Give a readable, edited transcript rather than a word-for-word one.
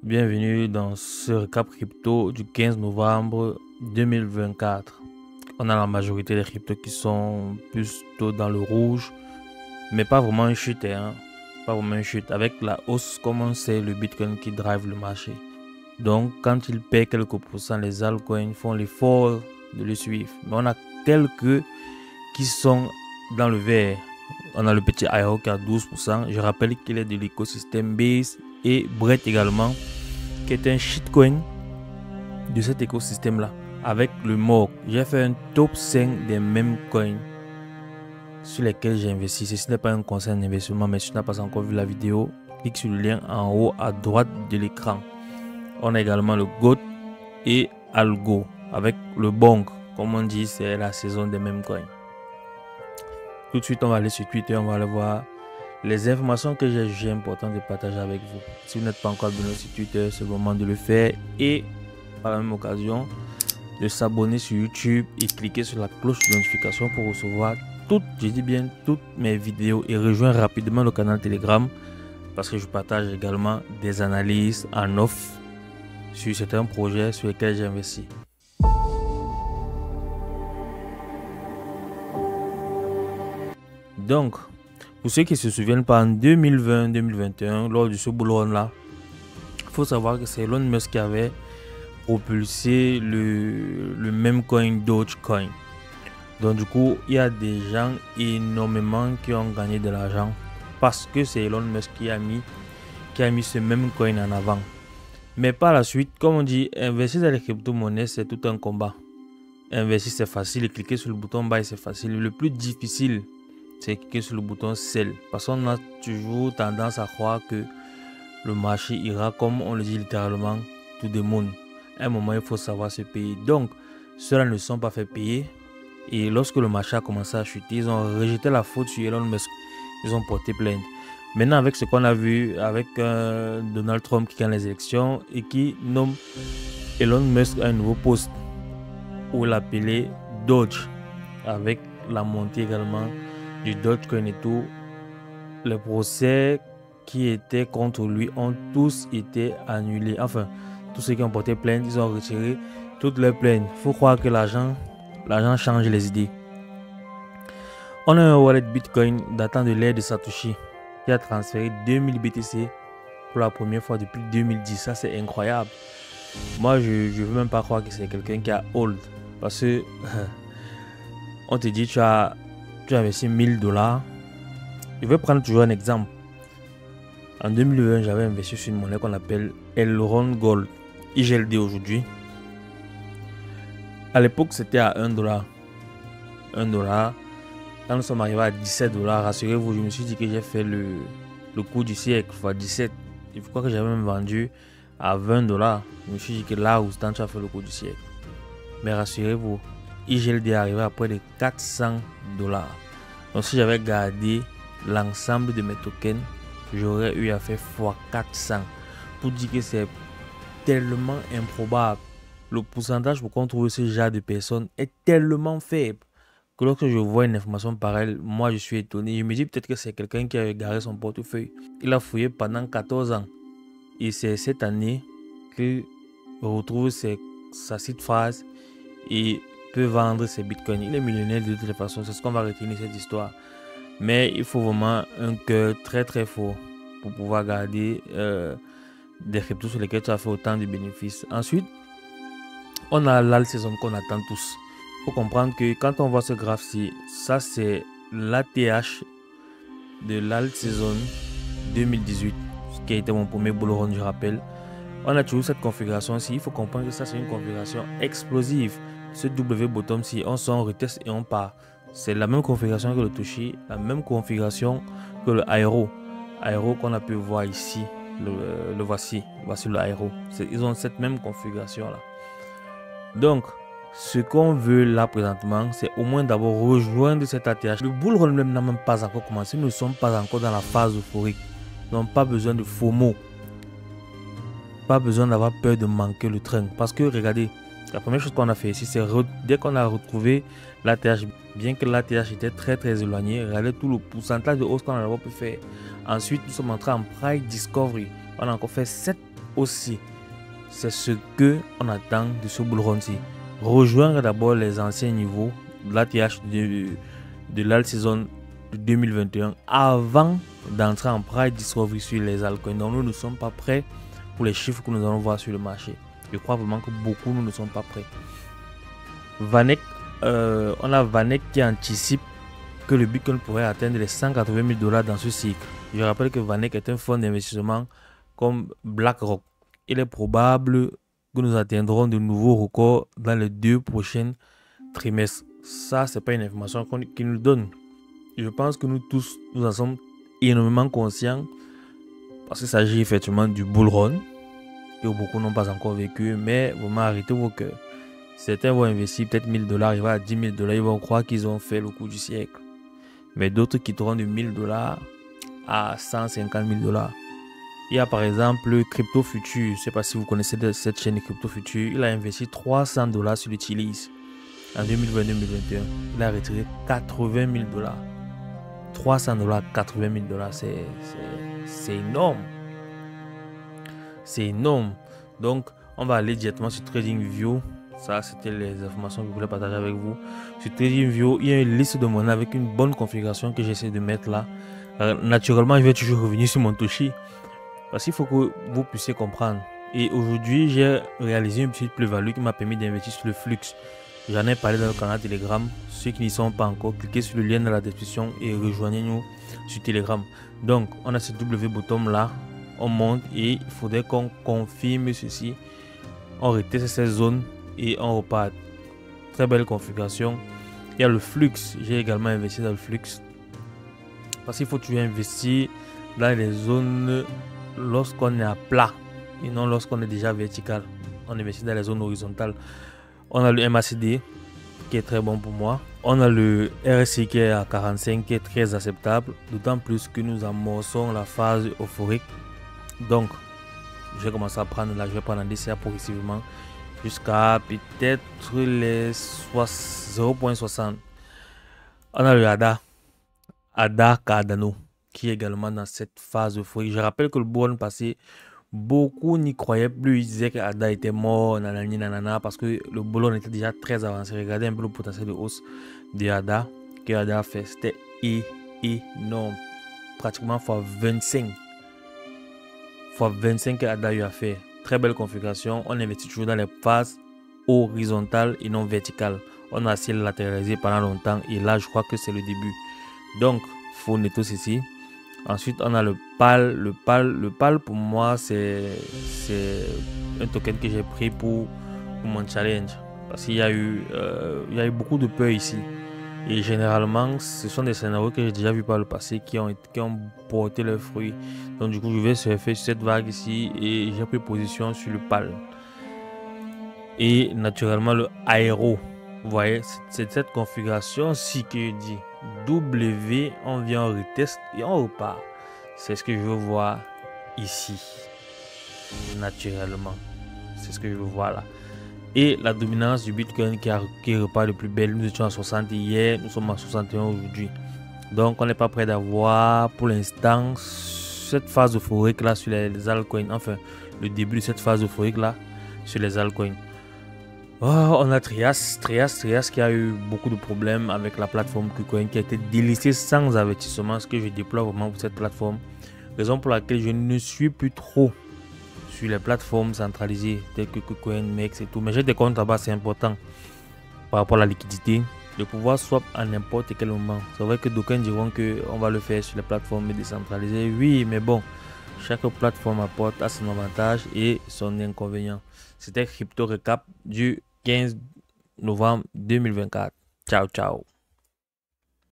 Bienvenue dans ce récap crypto du 15 novembre 2024. On a la majorité des cryptos qui sont plutôt dans le rouge, mais pas vraiment une chute, hein. Pas vraiment une chute. Avec la hausse, comme on sait, le Bitcoin qui drive le marché. Donc, quand il perd quelques pourcents, les altcoins font l'effort de le suivre. Mais on a quelques qui sont dans le vert. On a le petit IO qui a 12%. Je rappelle qu'il est de l'écosystème Base et Brett également, qui est un shitcoin de cet écosystème-là. Avec le MORC, j'ai fait un top 5 des mêmes coins sur lesquels j'ai investi. Ceci n'est pas un conseil d'investissement, mais si tu n'as pas encore vu la vidéo, clique sur le lien en haut à droite de l'écran. On a également le GOAT et Algo avec le Bong. Comme on dit, c'est la saison des mêmes coins. Tout de suite, on va aller sur Twitter, on va aller voir les informations que j'ai jugées importantes de partager avec vous. Si vous n'êtes pas encore abonné sur Twitter, c'est le moment de le faire. Et par la même occasion, de s'abonner sur YouTube et cliquer sur la cloche de notification pour recevoir toutes mes vidéos et rejoindre rapidement le canal Telegram parce que je partage également des analyses en off sur certains projets sur lesquels j'ai investi. Donc, pour ceux qui se souviennent pas, en 2020-2021, lors de ce bull run là, il faut savoir que c'est Elon Musk qui avait propulsé le même coin Dogecoin. Donc du coup, il y a des gens énormément qui ont gagné de l'argent parce que c'est Elon Musk qui a mis ce même coin en avant. Mais par la suite, comme on dit, investir dans les crypto-monnaies, c'est tout un combat. Investir, c'est facile, cliquer sur le bouton buy, c'est facile. Le plus difficile, c'est cliquer sur le bouton sell. Parce qu'on a toujours tendance à croire que le marché ira, comme on le dit littéralement, to the moon. À un moment, il faut savoir se payer. Donc, ceux-là ne sont pas fait payer. Et lorsque le marché a commencé à chuter, ils ont rejeté la faute sur Elon Musk. Ils ont porté plainte. Maintenant, avec ce qu'on a vu, avec Donald Trump qui gagne les élections et qui nomme Elon Musk à un nouveau poste où l'appelait Doge, avec la montée également du Dogecoin et tout, les procès qui étaient contre lui ont tous été annulés. Enfin, tous ceux qui ont porté plainte, ils ont retiré toutes leurs plaintes. Il faut croire que l'argent change les idées. On a un wallet Bitcoin datant de l'ère de Satoshi qui a transféré 2000 BTC pour la première fois depuis 2010. Ça, c'est incroyable. Moi, je ne veux même pas croire que c'est quelqu'un qui a hold. Parce que on te dit tu as investi 1000 $. Je vais prendre toujours un exemple. En 2020, j'avais investi sur une monnaie qu'on appelle Elrond Gold, IGLD aujourd'hui. À l'époque, c'était à 1 $. 1 $. Quand nous sommes arrivés à 17 $, rassurez-vous, je me suis dit que j'ai fait le coup du siècle, fois 17. Je crois que j'avais même vendu à 20 $. Je me suis dit que là où tu as fait le coup du siècle. Mais rassurez-vous, IGLD est arrivé à près de 400 $. Donc si j'avais gardé l'ensemble de mes tokens, j'aurais eu à faire fois 400. Pour dire que c'est tellement improbable. Le pourcentage pour qu'on trouve ce genre de personnes est tellement faible que lorsque je vois une information pareille, moi je suis étonné. Je me dis peut-être que c'est quelqu'un qui a égaré son portefeuille. Il a fouillé pendant 14 ans. Et c'est cette année qu'il retrouve sa petite phrase et peut vendre ses bitcoins. Il est millionnaire de toute façon, c'est ce qu'on va retenir de cette histoire. Mais il faut vraiment un cœur très très fort pour pouvoir garder des cryptos sur lesquels tu as fait autant de bénéfices. Ensuite, on a l'alt season qu'on attend tous. Il faut comprendre que quand on voit ce graphe-ci, ça c'est l'ATH de l'alt season 2018, ce qui a été mon premier bull run, je rappelle. On a toujours cette configuration-ci. Il faut comprendre que ça c'est une configuration explosive. Ce W bottom-ci, on sort, on reteste et on part. C'est la même configuration que le Toshi, la même configuration que le Aero. Aero qu'on a pu voir ici, le voici le Aero. Ils ont cette même configuration-là. Donc, ce qu'on veut là présentement, c'est au moins d'abord rejoindre cet ATH. Le bull run même n'a même pas encore commencé. Nous ne sommes pas encore dans la phase euphorique. Nous n'avons pas besoin de FOMO. Pas besoin d'avoir peur de manquer le train. Parce que regardez, la première chose qu'on a fait ici, c'est dès qu'on a retrouvé l'ATH, bien que l'ATH était très très éloigné, regardez tout le pourcentage de hausse qu'on a pu faire. Ensuite, nous sommes entrés en Price Discovery. On a encore fait 7 aussi. C'est ce que on attend de ce bull run-ci. Rejoindre d'abord les anciens niveaux de l'ATH de la saison 2021 avant d'entrer en price discovery sur les altcoins. Donc nous ne sommes pas prêts pour les chiffres que nous allons voir sur le marché. Je crois vraiment que beaucoup nous ne sommes pas prêts. Vanek, on a Vanek qui anticipe que le Bitcoin pourrait atteindre les 180 000 $ dans ce cycle. Je rappelle que Vanek est un fonds d'investissement comme BlackRock. Il est probable que nous atteindrons de nouveaux records dans les 2 prochains trimestres. Ça, c'est pas une information qu'il nous donne. Je pense que nous tous, nous en sommes énormément conscients parce qu'il s'agit effectivement du bull run que beaucoup n'ont pas encore vécu, mais vraiment arrêtez vos cœurs. Certains vont investir peut-être 1 000 $, ils vont à 10 000 $, ils vont croire qu'ils ont fait le coup du siècle. Mais d'autres quitteront de 1 000 $ à 150 000 $. Il y a par exemple Crypto Future, je ne sais pas si vous connaissez cette chaîne Crypto Future, il a investi 300 $ sur l'Utilis en 2020-2021. Il a retiré 80 000 $. 300 $, 80 000 $, c'est énorme. C'est énorme. Donc, on va aller directement sur TradingView. Ça, c'était les informations que je voulais partager avec vous. Sur TradingView, il y a une liste de monnaies avec une bonne configuration que j'essaie de mettre là. Naturellement, je vais toujours revenir sur mon Toshi. Parce qu'il faut que vous puissiez comprendre. Et aujourd'hui, j'ai réalisé une petite plus-value qui m'a permis d'investir sur le flux. J'en ai parlé dans le canal Telegram. Ceux qui n'y sont pas encore, cliquez sur le lien dans la description et rejoignez-nous sur Telegram. Donc, on a ce W bottom là. On monte et il faudrait qu'on confirme ceci. On reteste ces zones et on repart. Très belle configuration. Il y a le flux. J'ai également investi dans le flux. Parce qu'il faut toujours investir dans les zones lorsqu'on est à plat et non lorsqu'on est déjà vertical. On investit dans les zones horizontales. On a le MACD qui est très bon pour moi. On a le RSI qui est à 45 qui est très acceptable. D'autant plus que nous amorçons la phase euphorique. Donc, je vais commencer à prendre là. Je vais prendre un DCA progressivement jusqu'à peut-être les 0.60. On a le ADA Cardano qui est également dans cette phase euphorique. Je rappelle que le bull passé, beaucoup n'y croyaient plus. Ils disaient que ADA était mort, nanani, nanana, parce que le bull était déjà très avancé. Regardez un peu le potentiel de hausse de ADA que ADA a fait. C'était énorme. Pratiquement fois 25. Fois 25 que ADA a fait. Très belle configuration. On investit toujours dans les phases horizontales et non verticales. On a essayé de latéraliser pendant longtemps et là, je crois que c'est le début. Donc, il faut noter ceci. Ensuite, on a le PAL. Le PAL, pour moi, c'est un token que j'ai pris pour mon challenge. Parce qu'il y a eu beaucoup de peur ici. Et généralement, ce sont des scénarios que j'ai déjà vus par le passé qui ont porté leurs fruits. Donc, du coup, je vais surfer sur cette vague ici et j'ai pris position sur le PAL. Et naturellement, le aéro. Vous voyez, c'est cette configuration-ci que je dis. W, on vient, on reteste et on repart. C'est ce que je veux voir ici. Naturellement. C'est ce que je veux voir là. Et la dominance du Bitcoin qui repart le plus belle. Nous étions à 60 hier, nous sommes à 61 aujourd'hui. Donc on n'est pas prêt d'avoir pour l'instant cette phase euphorique là sur les altcoins. Enfin, le début de cette phase euphorique là sur les altcoins. Oh, on a Trias qui a eu beaucoup de problèmes avec la plateforme KuCoin qui a été délistée sans avertissement, ce que je déploie vraiment pour cette plateforme. Raison pour laquelle je ne suis plus trop sur les plateformes centralisées telles que KuCoin, MEX et tout. Mais j'ai des comptes là-bas, c'est important par rapport à la liquidité, de pouvoir swap à n'importe quel moment. C'est vrai que d'aucuns diront qu'on va le faire sur les plateformes décentralisées. Oui, mais bon, chaque plateforme apporte à son avantage et son inconvénient. C'était Crypto Recap du 15 novembre 2024. Ciao, ciao.